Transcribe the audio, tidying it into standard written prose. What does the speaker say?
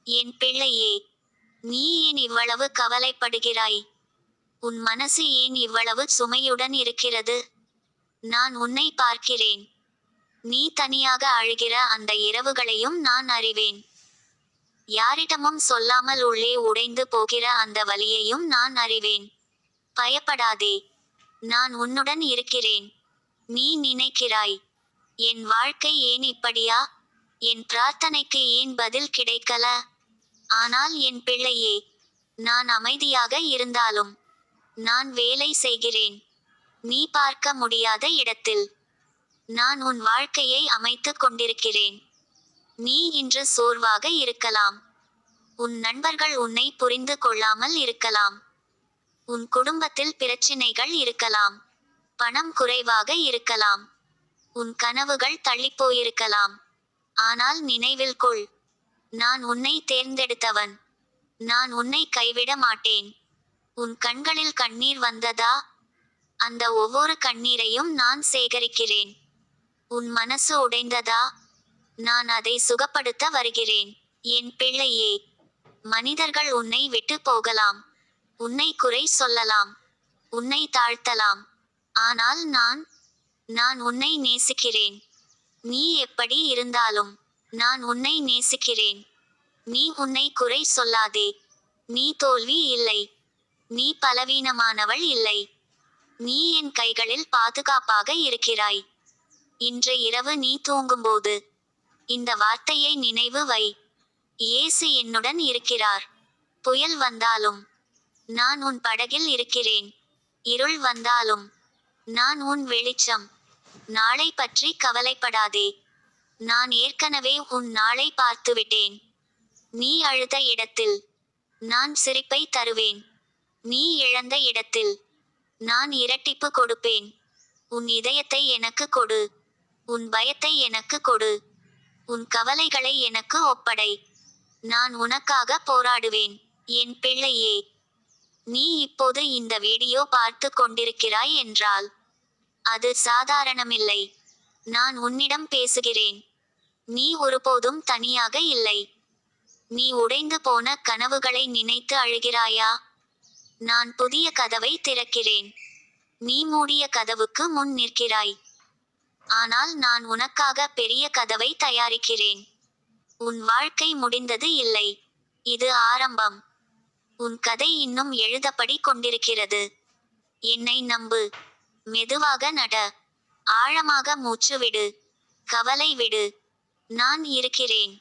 என் பிள்ளையே, நீ ஏன் இவ்வளவு கவலைப்படுகிறாய்? உன் மனசு ஏன் இவ்வளவு சுமையுடன் இருக்கிறது? நான் உன்னை பார்க்கிறேன். நீ தனியாக அழுகிற அந்த இரவுகளையும் நான் அறிவேன். யாரிடமும் சொல்லாமல் உள்ளே உடைந்து போகிற அந்த வலியையும் நான் அறிவேன். பயப்படாதே. நான் உன்னுடன் இருக்கிறேன். நீ நினைக்கிறாய், என் வாழ்க்கை ஏன் இப்படியா? என் பிரார்த்தனைக்கு ஏன் பதில் கிடைக்கல? ஆனால் என் பிள்ளையே, நான் அமைதியாக இருந்தாலும் நான் வேலை செய்கிறேன். நீ பார்க்க முடியாத இடத்தில் நான் உன் வாழ்க்கையை அமைத்துக் கொண்டிருக்கிறேன். நீ இன்று சோர்வாக இருக்கலாம். உன் நண்பர்கள் உன்னை புரிந்து கொள்ளாமல் இருக்கலாம். உன் குடும்பத்தில் பிரச்சினைகள் இருக்கலாம். பணம் குறைவாக இருக்கலாம். உன் கனவுகள் தள்ளிப்போயிருக்கலாம். ஆனால் நினைவில் கொள், நான் உன்னை தேர்ந்தெடுத்தவன். நான் உன்னை கைவிட மாட்டேன். உன் கண்களில் கண்ணீர் வந்ததா? அந்த ஒவ்வொரு கண்ணீரையும் நான் சேகரிக்கிறேன். உன் மனசு உடைந்ததா? நான் அதை சுகப்படுத்த வருகிறேன். என் பிள்ளையே, மனிதர்கள் உன்னை விட்டு போகலாம். உன்னை குறை சொல்லலாம். உன்னை தாழ்த்தலாம். ஆனால் நான் உன்னை நேசிக்கிறேன். நீ எப்படி இருந்தாலும் நான் உன்னை நேசிக்கிறேன். நீ உன்னை குறை சொல்லாதே. நீ தோல்வி இல்லை. நீ பலவீனமானவள் இல்லை. நீ என் கைகளில் பாதுகாப்பாக இருக்கிறாய். இன்று இரவு நீ தூங்கும்போது இந்த வார்த்தையை நினைவு வை. இயேசு என்னுடன் இருக்கிறார். புயல் வந்தாலும் நான் உன் படகில் இருக்கிறேன். இருள் வந்தாலும் நான் உன் வெளிச்சம். நாளை பற்றி கவலைப்படாதே. நான் ஏற்கனவே உன் நாளை பார்த்துவிட்டேன். நீ அழுத இடத்தில் நான் சிரிப்பை தருவேன். நீ இழந்த இடத்தில் நான் இரட்டிப்பு கொடுப்பேன். உன் இதயத்தை எனக்கு கொடு. உன் பயத்தை எனக்கு கொடு. உன் கவலைகளை எனக்கு ஒப்படை. நான் உனக்காக போராடுவேன். என் பிள்ளையே, நீ இப்போது இந்த வீடியோ பார்த்து கொண்டிருக்கிறாய் என்றால் அது சாதாரணமில்லை. நான் உன்னிடம் பேசுகிறேன். நீ ஒருபோதும் தனியாக இல்லை. நீ உடைந்து போன கனவுகளை நினைத்து அழுகிறாயா? நான் புதிய கதவை திறக்கிறேன். நீ மூடிய கதவுக்கு முன் நிற்கிறாய். ஆனால் நான் உனக்காக பெரிய கதவை தயாரிக்கிறேன். உன் வாழ்க்கை முடிந்தது இல்லை. இது ஆரம்பம். உன் கதை இன்னும் எழுதப்படி கொண்டிருக்கிறது. என்னை நம்பு. மெதுவாக நட. ஆழமாக மூச்சு விடு. கவலை விடு. நான் இருக்கிறேன்.